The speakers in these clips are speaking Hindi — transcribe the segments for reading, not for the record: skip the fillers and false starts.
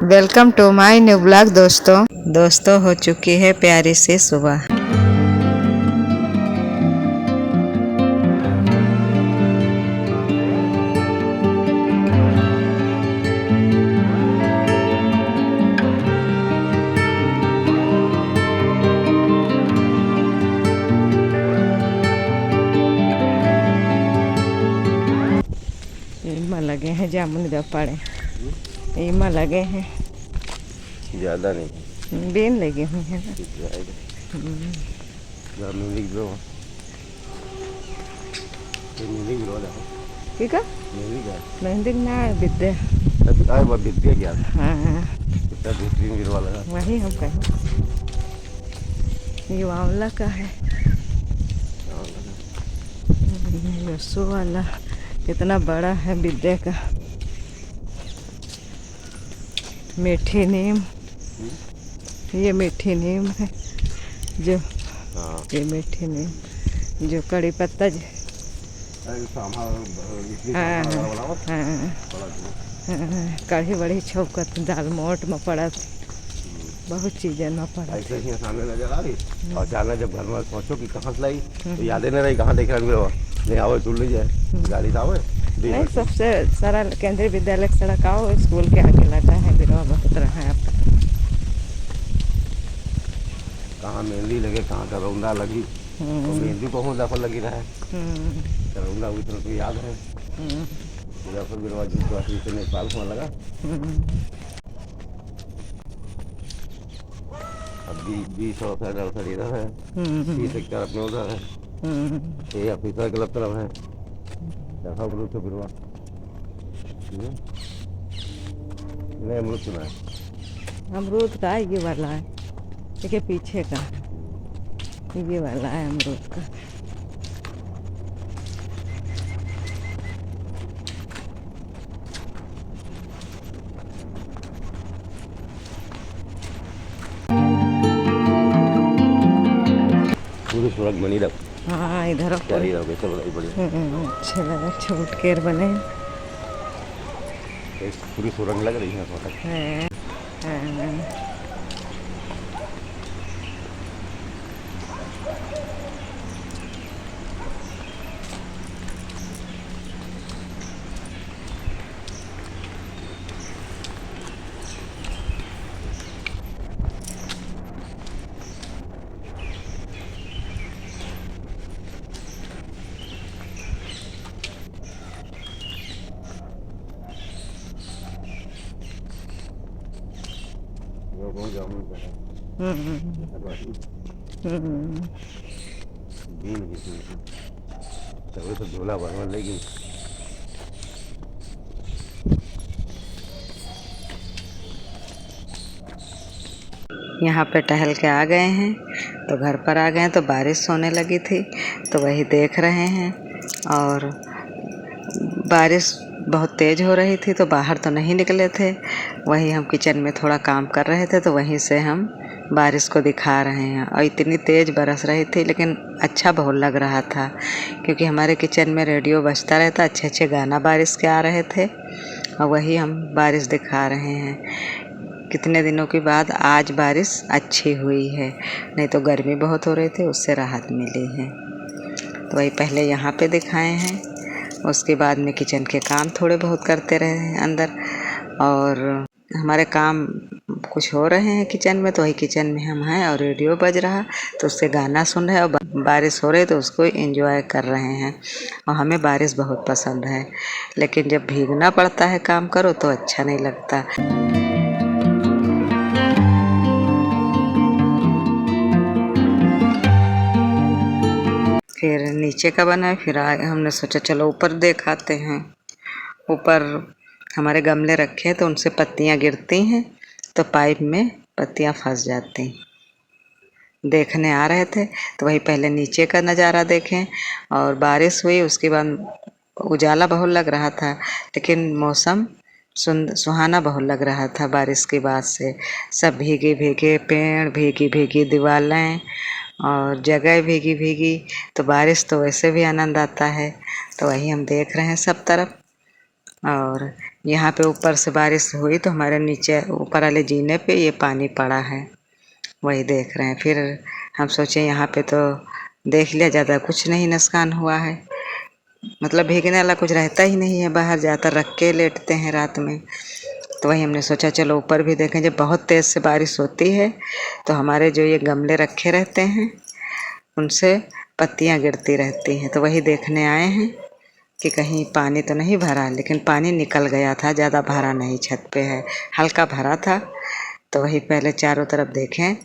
Welcome to my new blog. दोस्तों हो चुकी है प्यारी सी सुबह। इमा लगे हैं जामुन का पड़े, इमा लगे हैं, ज़्यादा नहीं, बेन लगे हुए हैं ना। ठीक है, मेहंदी ना बिद्दे। हाँ वही हम कहें, ये आंवला का है, यस्सु वाला कितना बड़ा है बिद्दे का। मीठी नीम, ये मीठी नीम है जो, ये मीठी नीम जो कड़ी पत्ता कढ़ी बड़ी छौकत दाल मोट में पड़ा, बहुत चीजें में पड़ा। ऐसे ही सामने नजर आ रही और अचानक जब घर में सोचो कि कहाँ से लाई तो यादें नहीं रही, कहाँ देख रहा नहीं आवे तुल ली जाए गाड़ी से आवे। नहीं, सबसे सारा केंद्रीय विद्यालय की सड़क आओ, स्कूल के आगे लगा है बिरवा बहुत रहा है आपका। कहाँ मेहंदी लगे, कहाँ करौंदा लगी, तो मेहंदी को हूँ दफा लगी रहा है, करौंदा हुई तो याद है। मुजफ्फर बिरवा जी से नेपाल में लगा। अब 20 अवसर इधर है, 30 हेक्टेयर अपने उधर है, ये ऑफिसर क्लब तरफ है, देखा ग्रुप से बिरवा नहीं अमरूद सुना है। अमरूद का ये वाला है, देखिए पीछे का ये वाला है अमरूद का। पूरी सुरंग बनी रख। हाँ इधर बढ़िया। अच्छा लगा, छोट केर बने पूरी सुरंग लग रही है। तो झोला भरवा लेगी। यहाँ पे टहल के आ गए हैं तो घर पर आ गए हैं, तो बारिश होने लगी थी तो वही देख रहे हैं। और बारिश बहुत तेज़ हो रही थी तो बाहर तो नहीं निकले थे, वही हम किचन में थोड़ा काम कर रहे थे तो वहीं से हम बारिश को दिखा रहे हैं। और इतनी तेज़ बरस रही थी लेकिन अच्छा बहुत लग रहा था, क्योंकि हमारे किचन में रेडियो बजता रहता, अच्छे अच्छे गाना बारिश के आ रहे थे और वही हम बारिश दिखा रहे हैं। कितने दिनों के बाद आज बारिश अच्छी हुई है, नहीं तो गर्मी बहुत हो रही थी, उससे राहत मिली है। तो वही पहले यहाँ पे दिखाए हैं, उसके बाद में किचन के काम थोड़े बहुत करते रहे हैं अंदर। और हमारे काम कुछ हो रहे हैं किचन में, तो वही किचन में हम हैं और रेडियो बज रहा तो उससे गाना सुन रहे हैं और बारिश हो रही तो उसको एंजॉय कर रहे हैं। और हमें बारिश बहुत पसंद है, लेकिन जब भीगना पड़ता है काम करो तो अच्छा नहीं लगता। फिर नीचे का बना है, फिर हमने सोचा चलो ऊपर देख आते हैं। ऊपर हमारे गमले रखे हैं तो उनसे पत्तियां गिरती हैं तो पाइप में पत्तियां फंस जाती। देखने आ रहे थे तो वही पहले नीचे का नज़ारा देखें। और बारिश हुई उसके बाद उजाला बहुत लग रहा था, लेकिन मौसम सुहाना बहुत लग रहा था। बारिश के बाद से सब भीगे भीगे पेड़, भीगी भीगी दीवारें और जगह भीगी भीगी, तो बारिश तो वैसे भी आनंद आता है। तो वही हम देख रहे हैं सब तरफ। और यहाँ पे ऊपर से बारिश हुई तो हमारे नीचे ऊपर वाले जीने पे ये पानी पड़ा है, वही देख रहे हैं। फिर हम सोचे यहाँ पे तो देख लिया, ज़्यादा कुछ नहीं नुकसान हुआ है, मतलब भीगने वाला कुछ रहता ही नहीं है, बाहर जाकर रख के लेटते हैं रात में। तो वही हमने सोचा चलो ऊपर भी देखें। जब बहुत तेज़ से बारिश होती है तो हमारे जो ये गमले रखे रहते हैं उनसे पत्तियां गिरती रहती हैं, तो वही देखने आए हैं कि कहीं पानी तो नहीं भरा। लेकिन पानी निकल गया था, ज़्यादा भरा नहीं, छत पे है, हल्का भरा था। तो वही पहले चारों तरफ देखें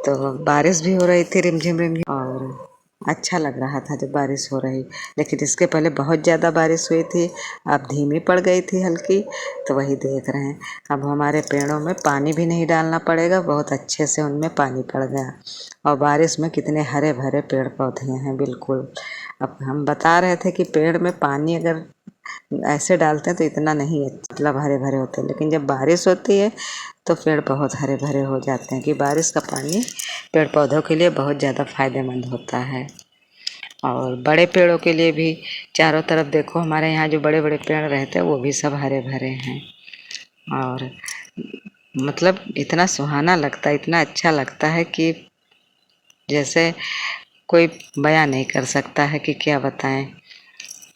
तो बारिश भी हो रही थी रिमझिम रिमझिम, और अच्छा लग रहा था जब बारिश हो रही। लेकिन इसके पहले बहुत ज़्यादा बारिश हुई थी, अब धीमी पड़ गई थी हल्की। तो वही देख रहे हैं। अब हमारे पेड़ों में पानी भी नहीं डालना पड़ेगा, बहुत अच्छे से उनमें पानी पड़ गया। और बारिश में कितने हरे भरे पेड़ पौधे हैं बिल्कुल। अब हम बता रहे थे कि पेड़ में पानी अगर ऐसे डालते हैं तो इतना नहीं मतलब हरे भरे होते हैं, लेकिन जब बारिश होती है तो पेड़ बहुत हरे भरे हो जाते हैं। कि बारिश का पानी पेड़ पौधों के लिए बहुत ज़्यादा फ़ायदेमंद होता है। और बड़े पेड़ों के लिए भी चारों तरफ देखो, हमारे यहाँ जो बड़े बड़े पेड़ रहते हैं वो भी सब हरे भरे हैं। और मतलब इतना सुहाना लगता है, इतना अच्छा लगता है कि जैसे कोई बयां नहीं कर सकता है कि क्या बताएं।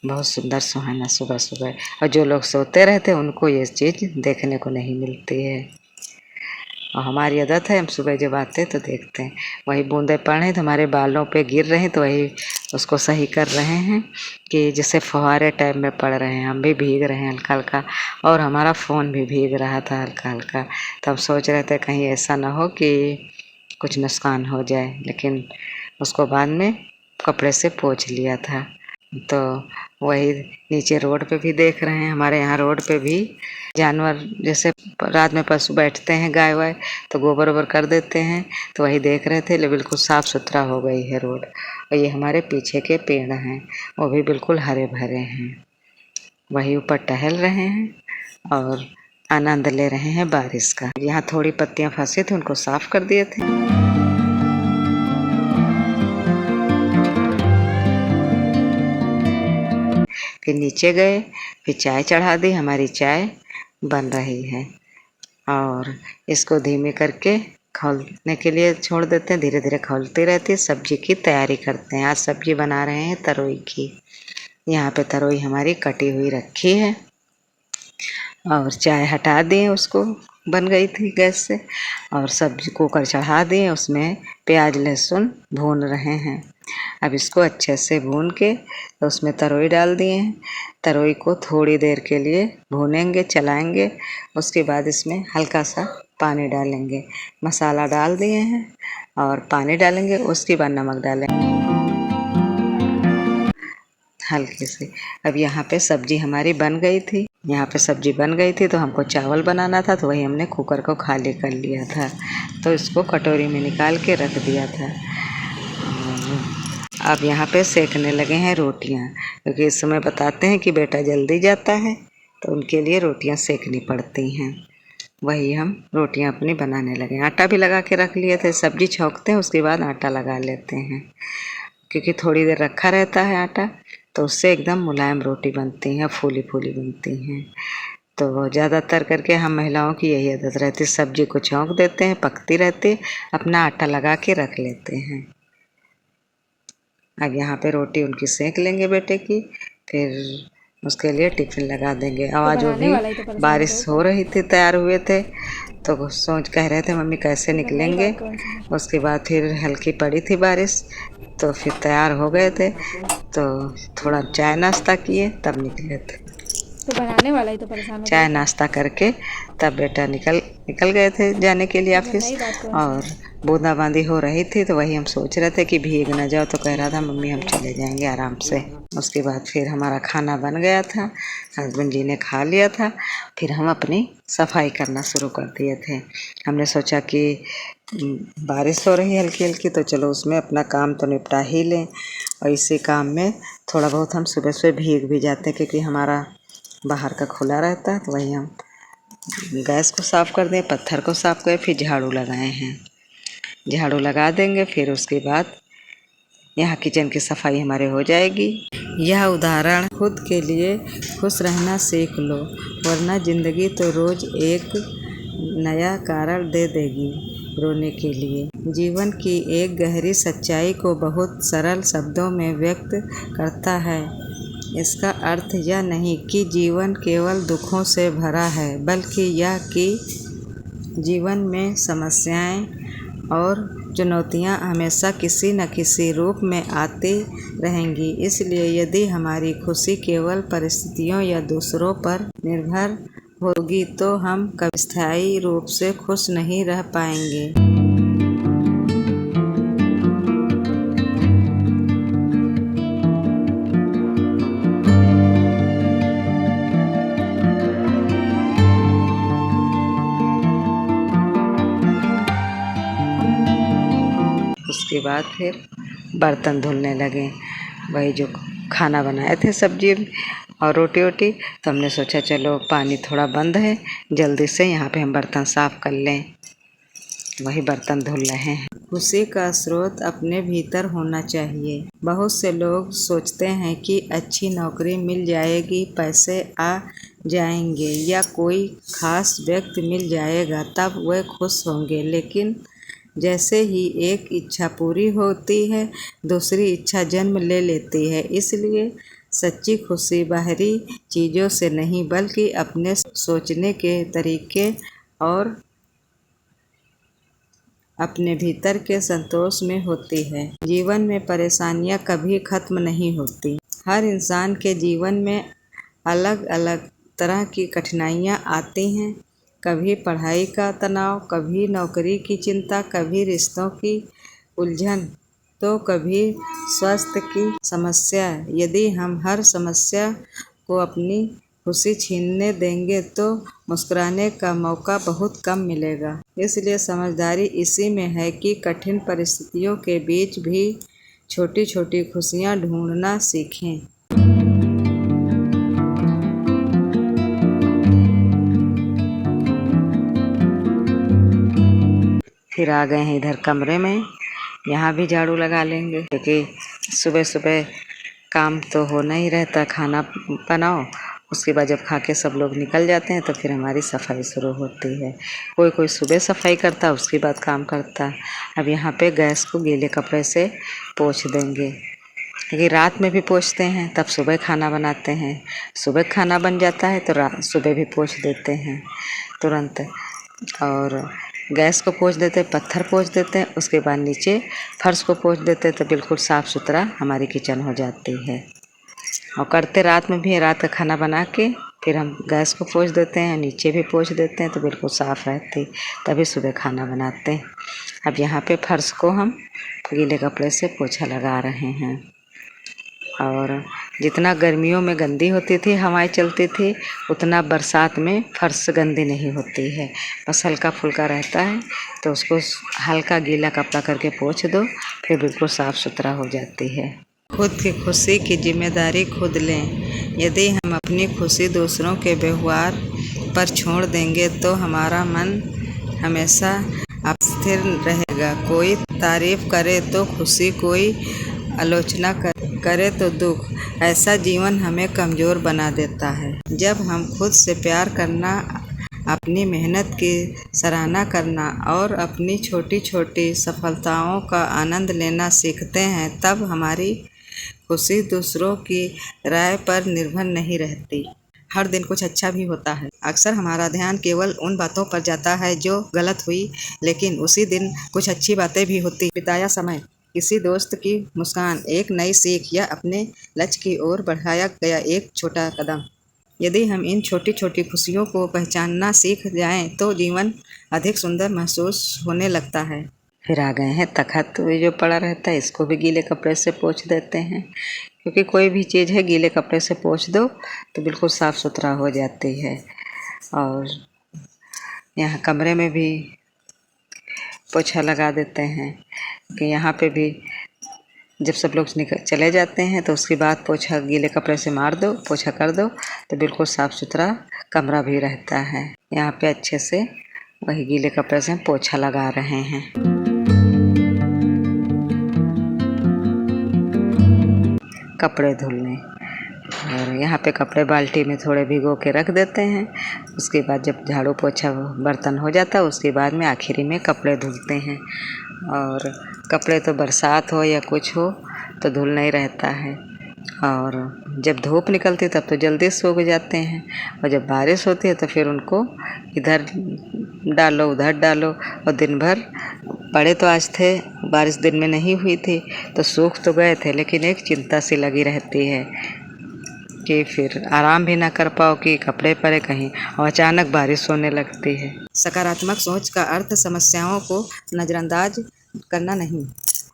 बहुत सुंदर सुहाना सुबह सुबह। और जो लोग सोते रहते हैं उनको ये चीज़ देखने को नहीं मिलती है। और हमारी आदत है, हम सुबह जब आते हैं तो देखते हैं। वही बूंदे पड़ रही तो हमारे बालों पे गिर रहे हैं, तो वही उसको सही कर रहे हैं कि जैसे फुहारे टाइप में पड़ रहे हैं। हम भी भीग रहे हैं हल्का हल्का, और हमारा फ़ोन भी भीग रहा था हल्का हल्का। तो हम सोच रहे थे कहीं ऐसा ना हो कि कुछ नुकसान हो जाए, लेकिन उसको बाद में कपड़े से पोंछ लिया था। तो वही नीचे रोड पे भी देख रहे हैं। हमारे यहाँ रोड पे भी जानवर जैसे रात में पशु बैठते हैं, गाय वाय, तो गोबर वोबर कर देते हैं। तो वही देख रहे थे, बिल्कुल साफ़ सुथरा हो गई है रोड। और ये हमारे पीछे के पेड़ हैं, वो भी बिल्कुल हरे भरे हैं। वही ऊपर टहल रहे हैं और आनंद ले रहे हैं बारिश का। यहाँ थोड़ी पत्तियाँ फंसी थी, उनको साफ कर दिए थे। फिर नीचे गए, फिर चाय चढ़ा दी। हमारी चाय बन रही है और इसको धीमे करके खौलने के लिए छोड़ देते हैं। धीरे धीरे खौलती रहती है। सब्जी की तैयारी करते हैं। आज सब्जी बना रहे हैं तरोई की। यहाँ पे तरोई हमारी कटी हुई रखी है और चाय हटा दिए, उसको बन गई थी गैस से। और सब्जी कुकर चढ़ा दिए, उसमें प्याज लहसुन भून रहे हैं। अब इसको अच्छे से भून के तो उसमें तरोई डाल दिए हैं। तरोई को थोड़ी देर के लिए भूनेंगे, चलाएंगे। उसके बाद इसमें हल्का सा पानी डालेंगे। मसाला डाल दिए हैं और पानी डालेंगे, उसके बाद नमक डालेंगे हल्के से। अब यहाँ पे सब्जी हमारी बन गई थी। यहाँ पे सब्जी बन गई थी तो हमको चावल बनाना था, तो वही हमने कुकर को खाली कर लिया था। तो इसको कटोरी में निकाल के रख दिया था। अब यहाँ पे सेकने लगे हैं रोटियाँ, क्योंकि इस समय बताते हैं कि बेटा जल्दी जाता है तो उनके लिए रोटियाँ सेकनी पड़ती हैं। वही हम रोटियाँ अपनी बनाने लगे। आटा भी लगा के रख लिए थे। सब्जी छौंकते हैं, उसके बाद आटा लगा लेते हैं, क्योंकि थोड़ी देर रखा रहता है आटा, तो उससे एकदम मुलायम रोटी बनती हैं, फूली फूली बनती हैं। तो ज़्यादातर करके हम महिलाओं की यही आदत रहती है, सब्जी को छौंक देते हैं, पकती रहती, अपना आटा लगा के रख लेते हैं। अब यहाँ पे रोटी उनकी सेक लेंगे बेटे की, फिर उसके लिए टिफ़िन लगा देंगे। आवाज़ वो भी बारिश हो रही थी, तैयार हुए थे तो सोच कह रहे थे मम्मी कैसे निकलेंगे। उसके बाद फिर हल्की पड़ी थी बारिश, तो फिर तैयार हो गए थे, तो थोड़ा चाय नाश्ता किए तब निकले थे। तो बनाने वाला ही तो परेशान हो चाय नाश्ता करके तब बेटा निकल गए थे जाने के लिए ऑफिस। और बूंदाबांदी हो रही थी तो वही हम सोच रहे थे कि भीग न जाओ, तो कह रहा था मम्मी हम चले जाएंगे आराम से। उसके बाद फिर हमारा खाना बन गया था, हस्बैंड जी ने खा लिया था। फिर हम अपनी सफाई करना शुरू कर दिए थे। हमने सोचा कि बारिश हो रही है हल्की हल्की, तो चलो उसमें अपना काम तो निपटा ही लें। और इसी काम में थोड़ा बहुत हम सुबह सुबह भीग भी जाते हैं, क्योंकि हमारा बाहर का खुला रहता है। तो वही हम गैस को साफ़ कर दें, पत्थर को साफ़ करें, फिर झाड़ू लगाए हैं। झाड़ू लगा देंगे, फिर उसके बाद यहाँ किचन की सफाई हमारे हो जाएगी। यह उदाहरण खुद के लिए खुश रहना सीख लो, वरना ज़िंदगी तो रोज़ एक नया कारण दे देगी रोने के लिए। जीवन की एक गहरी सच्चाई को बहुत सरल शब्दों में व्यक्त करता है। इसका अर्थ यह नहीं कि जीवन केवल दुखों से भरा है, बल्कि यह कि जीवन में समस्याएं और चुनौतियां हमेशा किसी न किसी रूप में आती रहेंगी। इसलिए यदि हमारी खुशी केवल परिस्थितियों या दूसरों पर निर्भर होगी तो हम कभी स्थायी रूप से खुश नहीं रह पाएंगे। उसके बाद फिर बर्तन धुलने लगे। वही जो खाना बनाए थे सब्जी और रोटी वोटी, तो हमने सोचा चलो पानी थोड़ा बंद है, जल्दी से यहाँ पे हम बर्तन साफ़ कर लें। वही बर्तन धुल रहे हैं। खुशी का स्रोत अपने भीतर होना चाहिए। बहुत से लोग सोचते हैं कि अच्छी नौकरी मिल जाएगी, पैसे आ जाएंगे या कोई खास व्यक्ति मिल जाएगा तब वे खुश होंगे, लेकिन जैसे ही एक इच्छा पूरी होती है दूसरी इच्छा जन्म ले लेती है। इसलिए सच्ची खुशी बाहरी चीज़ों से नहीं, बल्कि अपने सोचने के तरीके और अपने भीतर के संतोष में होती है। जीवन में परेशानियां कभी खत्म नहीं होती। हर इंसान के जीवन में अलग अलग तरह की कठिनाइयां आती हैं। कभी पढ़ाई का तनाव, कभी नौकरी की चिंता, कभी रिश्तों की उलझन, तो कभी स्वास्थ्य की समस्या। यदि हम हर समस्या को अपनी खुशी छीनने देंगे तो मुस्कुराने का मौका बहुत कम मिलेगा। इसलिए समझदारी इसी में है कि कठिन परिस्थितियों के बीच भी छोटी छोटी खुशियाँ ढूंढना सीखें। फिर आ गए हैं इधर कमरे में। यहाँ भी झाड़ू लगा लेंगे, क्योंकि सुबह सुबह काम तो होना ही रहता, खाना बनाओ, उसके बाद जब खा के सब लोग निकल जाते हैं तो फिर हमारी सफाई शुरू होती है। कोई कोई सुबह सफाई करता, उसके बाद काम करता। अब यहाँ पे गैस को गीले कपड़े से पोंछ देंगे, क्योंकि रात में भी पोंछते हैं तब सुबह खाना बनाते हैं। सुबह खाना बन जाता है तो सुबह भी पोंछ देते हैं तुरंत। और गैस को पोंछ देते, पत्थर पोंछ देते हैं, उसके बाद नीचे फर्श को पोंछ देते, तो बिल्कुल साफ़ सुथरा हमारी किचन हो जाती है। और करते रात में भी, रात का खाना बना के फिर हम गैस को पोंछ देते हैं, नीचे भी पोंछ देते हैं, तो बिल्कुल साफ़ रहती, तभी सुबह खाना बनाते हैं। अब यहाँ पे फर्श को हम गीले कपड़े से पोछा लगा रहे हैं। और जितना गर्मियों में गंदी होती थी, हवाएं चलती थी, उतना बरसात में फर्श गंदी नहीं होती है। बस हल्का फुल्का रहता है, तो उसको हल्का गीला कपड़ा करके पोंछ दो, फिर बिल्कुल साफ़ सुथरा हो जाती है। खुद की खुशी की जिम्मेदारी खुद लें। यदि हम अपनी खुशी दूसरों के व्यवहार पर छोड़ देंगे तो हमारा मन हमेशा अस्थिर रहेगा। कोई तारीफ करे तो खुशी, कोई आलोचना करे तो दुख। ऐसा जीवन हमें कमज़ोर बना देता है। जब हम खुद से प्यार करना, अपनी मेहनत की सराहना करना और अपनी छोटी छोटी सफलताओं का आनंद लेना सीखते हैं, तब हमारी खुशी दूसरों की राय पर निर्भर नहीं रहती। हर दिन कुछ अच्छा भी होता है। अक्सर हमारा ध्यान केवल उन बातों पर जाता है जो गलत हुई, लेकिन उसी दिन कुछ अच्छी बातें भी होती। बिताया समय, किसी दोस्त की मुस्कान, एक नई सीख या अपने लक्ष्य की ओर बढ़ाया गया एक छोटा कदम। यदि हम इन छोटी छोटी खुशियों को पहचानना सीख जाएं, तो जीवन अधिक सुंदर महसूस होने लगता है। फिर आ गए हैं तखत, जो पड़ा रहता है इसको भी गीले कपड़े से पोंछ देते हैं, क्योंकि कोई भी चीज़ है गीले कपड़े से पोंछ दो तो बिल्कुल साफ़ सुथरा हो जाती है। और यहाँ कमरे में भी पोछा लगा देते हैं, कि यहाँ पे भी जब सब लोग चले जाते हैं तो उसके बाद पोछा गीले कपड़े से मार दो, पोछा कर दो, तो बिल्कुल साफ़ सुथरा कमरा भी रहता है। यहाँ पे अच्छे से वही गीले कपड़े से हम पोछा लगा रहे हैं। कपड़े धुलने। और यहाँ पे कपड़े बाल्टी में थोड़े भिगो के रख देते हैं। उसके बाद जब झाड़ू पोछा बर्तन हो जाता है उसके बाद में आखिरी में कपड़े धुलते हैं। और कपड़े तो बरसात हो या कुछ हो तो धुलना ही रहता है। और जब धूप निकलती तब तो जल्दी सूख जाते हैं, और जब बारिश होती है तो फिर उनको इधर डालो उधर डालो। और दिन भर पड़े तो आज थे, बारिश दिन में नहीं हुई थी तो सूख तो गए थे, लेकिन एक चिंता सी लगी रहती है कि फिर आराम भी ना कर पाओ कि कपड़े पड़े कहीं और अचानक बारिश होने लगती है। सकारात्मक सोच का अर्थ समस्याओं को नज़रअंदाज करना नहीं,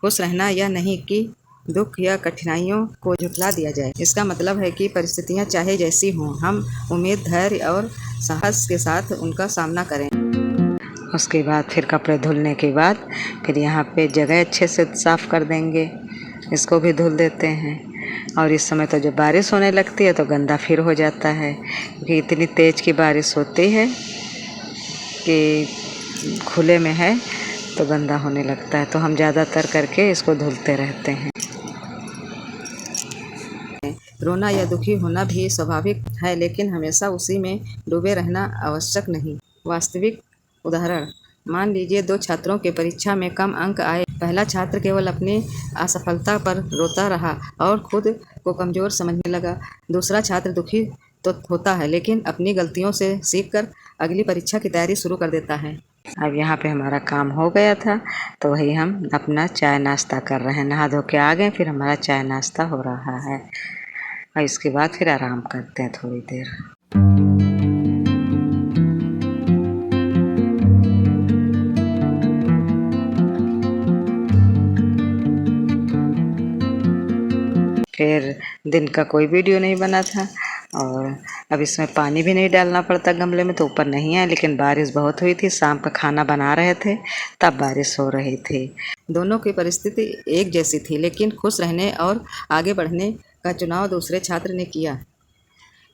खुश रहना यह नहीं कि दुख या कठिनाइयों को झुठला दिया जाए। इसका मतलब है कि परिस्थितियां चाहे जैसी हों, हम उम्मीद, धैर्य और साहस के साथ उनका सामना करें। उसके बाद फिर कपड़े धुलने के बाद फिर यहाँ पे जगह अच्छे से साफ़ कर देंगे, इसको भी धुल देते हैं। और इस समय तो जब बारिश होने लगती है तो गंदा फिर हो जाता है, क्योंकि इतनी तेज़ की बारिश होती है कि खुले में है तो गंदा होने लगता है। तो हम ज़्यादातर करके इसको धुलते रहते हैं। रोना या दुखी होना भी स्वाभाविक है, लेकिन हमेशा उसी में डूबे रहना आवश्यक नहीं। वास्तविक उदाहरण, मान लीजिए 2 छात्रों के परीक्षा में कम अंक आए। पहला छात्र केवल अपनी असफलता पर रोता रहा और खुद को कमज़ोर समझने लगा। दूसरा छात्र दुखी तो होता है, लेकिन अपनी गलतियों से सीखकर अगली परीक्षा की तैयारी शुरू कर देता है। अब यहाँ पे हमारा काम हो गया था तो वही हम अपना चाय नाश्ता कर रहे हैं। नहा धो के आ गए, फिर हमारा चाय नाश्ता हो रहा है और इसके बाद फिर आराम करते हैं थोड़ी देर। फिर दिन का कोई वीडियो नहीं बना था, और अब इसमें पानी भी नहीं डालना पड़ता गमले में, तो ऊपर नहीं है। लेकिन बारिश बहुत हुई थी, शाम का खाना बना रहे थे तब बारिश हो रही थी। दोनों की परिस्थिति एक जैसी थी, लेकिन खुश रहने और आगे बढ़ने का चुनाव दूसरे छात्र ने किया।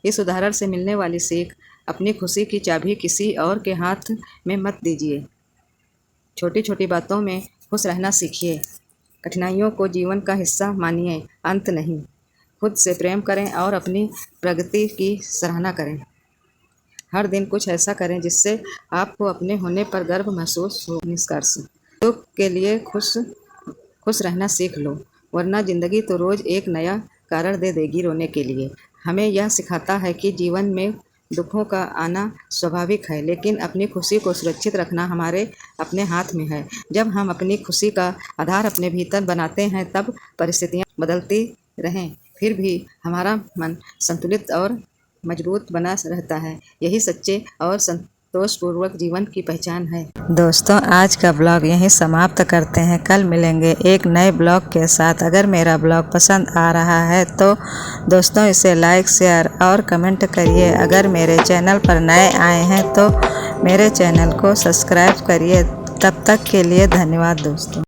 इस उदाहरण से मिलने वाली सीख, अपनी खुशी की चाबी किसी और के हाथ में मत दीजिए। छोटी छोटी बातों में खुश रहना सीखिए। कठिनाइयों को जीवन का हिस्सा मानिए, अंत नहीं। खुद से प्रेम करें और अपनी प्रगति की सराहना करें। हर दिन कुछ ऐसा करें जिससे आपको अपने होने पर गर्व महसूस हो। निष्कर्ष, दुख के लिए खुश रहना सीख लो, वरना ज़िंदगी तो रोज़ एक नया कारण दे देगी रोने के लिए। हमें यह सिखाता है कि जीवन में दुखों का आना स्वाभाविक है, लेकिन अपनी खुशी को सुरक्षित रखना हमारे अपने हाथ में है। जब हम अपनी खुशी का आधार अपने भीतर बनाते हैं, तब परिस्थितियाँ बदलती रहें, फिर भी हमारा मन संतुलित और मजबूत बना रहता है। यही सच्चे और संतोषपूर्वक जीवन की पहचान है। दोस्तों, आज का ब्लॉग यहीं समाप्त करते हैं। कल मिलेंगे एक नए ब्लॉग के साथ। अगर मेरा ब्लॉग पसंद आ रहा है तो दोस्तों इसे लाइक, शेयर और कमेंट करिए। अगर मेरे चैनल पर नए आए हैं तो मेरे चैनल को सब्सक्राइब करिए। तब तक के लिए धन्यवाद दोस्तों।